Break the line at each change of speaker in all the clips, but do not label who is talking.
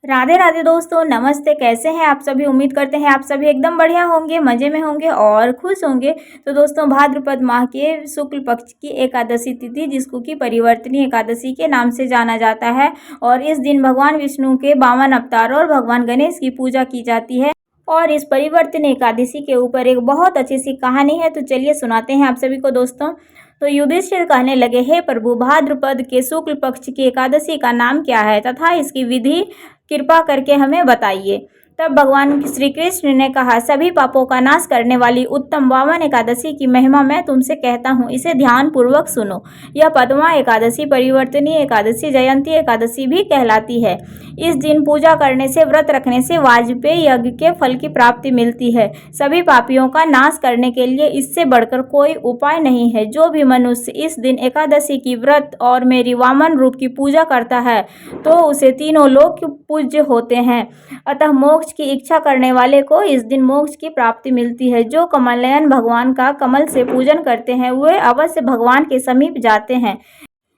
राधे राधे दोस्तों, नमस्ते। कैसे हैं आप सभी? उम्मीद करते हैं आप सभी एकदम बढ़िया होंगे, मज़े में होंगे और खुश होंगे। तो दोस्तों, भाद्रपद माह के शुक्ल पक्ष की एकादशी तिथि, जिसको कि परिवर्तनी एकादशी के नाम से जाना जाता है, और इस दिन भगवान विष्णु के 52 अवतार और भगवान गणेश की पूजा की जाती है। और इस परिवर्तनी एकादशी के ऊपर एक बहुत अच्छी सी कहानी है, तो चलिए सुनाते हैं आप सभी को दोस्तों। तो युधिष्ठिर कहने लगे, हे प्रभु, भाद्रपद के शुक्ल पक्ष की एकादशी का नाम क्या है तथा इसकी विधि कृपा करके हमें बताइए। तब भगवान श्री कृष्ण ने कहा, सभी पापों का नाश करने वाली उत्तम वामन एकादशी की महिमा मैं तुमसे कहता हूँ, इसे ध्यान पूर्वक सुनो। यह पद्मा एकादशी, परिवर्तनी एकादशी, जयंती एकादशी भी कहलाती है। इस दिन पूजा करने से, व्रत रखने से वाजपेयी यज्ञ के फल की प्राप्ति मिलती है। सभी पापियों का नाश करने के लिए इससे बढ़कर कोई उपाय नहीं है। जो भी मनुष्य इस दिन एकादशी की व्रत और मेरी वामन रूप की पूजा करता है तो उसे तीनों लोक पूज्य होते हैं। अतः मोक्ष की इच्छा करने वाले को इस दिन मोक्ष की प्राप्ति मिलती है। जो कमलनयन भगवान का कमल से पूजन करते हैं वे अवश्य भगवान के समीप जाते हैं।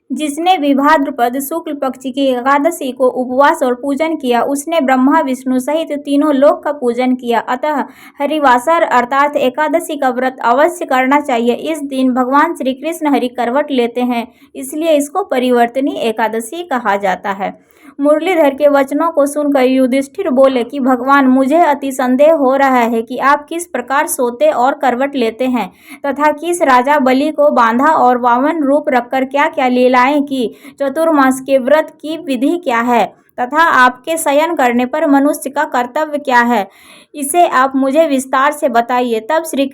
जिसने भी भाद्रपद शुक्ल पक्ष की एकादशी को उपवास और पूजन किया, उसने ब्रह्मा विष्णु सहित तीनों लोक का पूजन किया। अतः हरिवासर अर्थात एकादशी का व्रत अवश्य करना चाहिए। इस दिन भगवान श्री कृष्ण हरि करवट लेते हैं, इसलिए इसको परिवर्तनी एकादशी कहा जाता है। मुरलीधर के वचनों को सुनकर युधिष्ठिर बोले कि भगवान, मुझे अति संदेह हो रहा है कि आप किस प्रकार सोते और करवट लेते हैं तथा किस राजा बलि को बांधा और वामन रूप रखकर क्या क्या लीलाएं की, चतुर्मास के व्रत की विधि क्या है तथा आपके शयन करने पर मनुष्य का कर्तव्य क्या है, इसे आप मुझे विस्तार से बताइए। तब श्री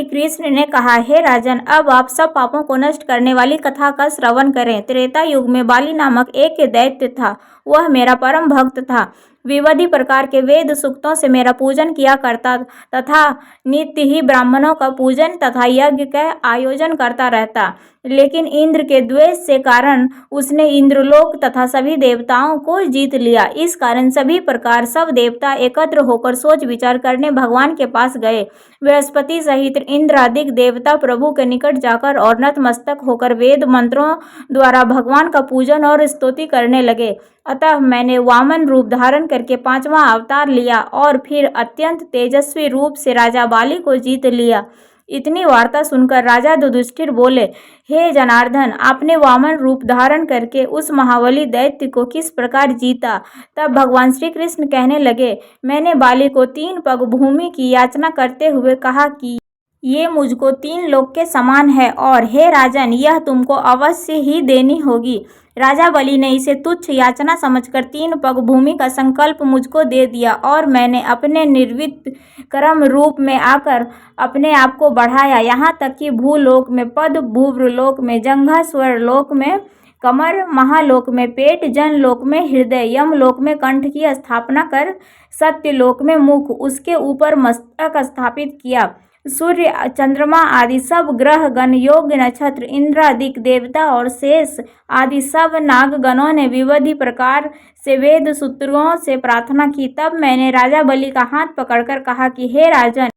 कृष्ण ने कहा, हे राजन, अब आप सब पापों को नष्ट करने वाली कथा का श्रवण करें। त्रेता युग में बाली नामक एक दैत्य था। वह मेरा परम भक्त था, विविध प्रकार के वेद सूक्तों से मेरा पूजन किया करता तथा नित्य ही ब्राह्मणों का पूजन तथा यज्ञ का आयोजन करता रहता। लेकिन इंद्र के द्वेष से कारण उसने इंद्रलोक तथा सभी देवताओं को जीत लिया। इस कारण सभी प्रकार सब देवता एकत्र होकर सोच विचार करने भगवान के पास गए। बृहस्पति सहित इंद्रादिक देवता प्रभु के निकट जाकर और नतमस्तक होकर वेद मंत्रों द्वारा भगवान का पूजन और स्तुति करने लगे। अतः मैंने वामन रूप धारण करके 5वां अवतार लिया और फिर अत्यंत तेजस्वी रूप से राजा बाली को जीत लिया। इतनी वार्ता सुनकर राजा युधिष्ठिर बोले, हे जनार्दन, आपने वामन रूप धारण करके उस महाबली दैत्य को किस प्रकार जीता? तब भगवान श्री कृष्ण कहने लगे, मैंने बाली को 3 पग भूमि की याचना करते हुए कहा कि ये मुझको 3 लोक के समान है और हे राजन, यह तुमको अवश्य ही देनी होगी। राजा बलि ने इसे तुच्छ याचना समझकर 3 पग भूमि का संकल्प मुझको दे दिया और मैंने अपने निर्वित कर्म रूप में आकर अपने आप को बढ़ाया, यहाँ तक कि भूलोक में पद, भूव्रलोक में जंघा, स्वर्लोक में कमर, महालोक में पेट, जनलोक में हृदय, यमलोक में कंठ की स्थापना कर सत्यलोक में मुख, उसके ऊपर मस्तक स्थापित किया। सूर्य, चंद्रमा आदि सब ग्रह गण, योग नक्षत्र, इंद्रादिक देवता और शेष आदि सब नागगणों ने विविध प्रकार से वेद सूत्रों से प्रार्थना की। तब मैंने राजा बलि का हाथ पकड़कर कहा कि हे राजन,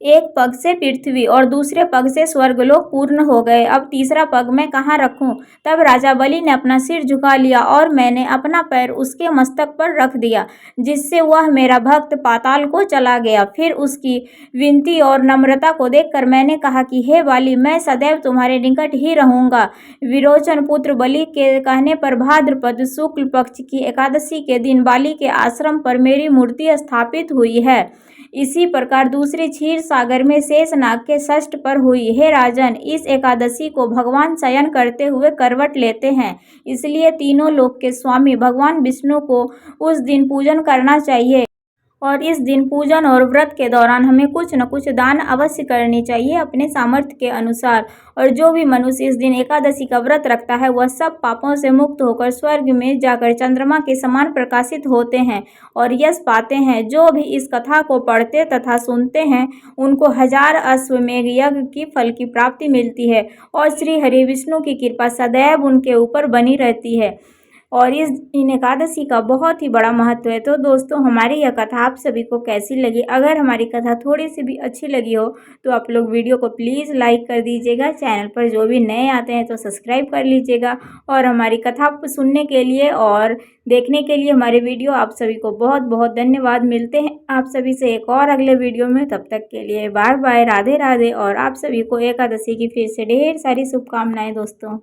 एक पग से पृथ्वी और दूसरे पग से स्वर्गलोक पूर्ण हो गए, अब तीसरा पग मैं कहाँ रखूं? तब राजा बलि ने अपना सिर झुका लिया और मैंने अपना पैर उसके मस्तक पर रख दिया, जिससे वह मेरा भक्त पाताल को चला गया। फिर उसकी विनती और नम्रता को देखकर मैंने कहा कि हे बाली, मैं सदैव तुम्हारे निकट ही रहूंगा। विरोचन पुत्र बलि के कहने पर भाद्रपद शुक्ल पक्ष की एकादशी के दिन बाली के आश्रम पर मेरी मूर्ति स्थापित हुई है। इसी प्रकार दूसरी क्षीर सागर में शेषनाग के षष्ठ पर हुई। हे राजन, इस एकादशी को भगवान शयन करते हुए करवट लेते हैं, इसलिए तीनों लोक के स्वामी भगवान विष्णु को उस दिन पूजन करना चाहिए। और इस दिन पूजन और व्रत के दौरान हमें कुछ न कुछ दान अवश्य करनी चाहिए अपने सामर्थ्य के अनुसार। और जो भी मनुष्य इस दिन एकादशी का व्रत रखता है वह सब पापों से मुक्त होकर स्वर्ग में जाकर चंद्रमा के समान प्रकाशित होते हैं और यश पाते हैं। जो भी इस कथा को पढ़ते तथा सुनते हैं उनको 1000 अश्वमेघ यज्ञ की फल की प्राप्ति मिलती है और श्री हरि विष्णु की कृपा सदैव उनके ऊपर बनी रहती है। और इन एकादशी का बहुत ही बड़ा महत्व है। तो दोस्तों हमारी यह कथा आप सभी को कैसी लगी? अगर हमारी कथा थोड़ी सी भी अच्छी लगी हो तो आप लोग वीडियो को प्लीज़ लाइक कर दीजिएगा। चैनल पर जो भी नए आते हैं तो सब्सक्राइब कर लीजिएगा। और हमारी कथा को सुनने के लिए और देखने के लिए हमारे वीडियो आप सभी को बहुत बहुत धन्यवाद। मिलते हैं आप सभी से एक और अगले वीडियो में, तब तक के लिए बाय बाय, राधे राधे। और आप सभी को एकादशी की फिर से ढेर सारी शुभकामनाएं दोस्तों।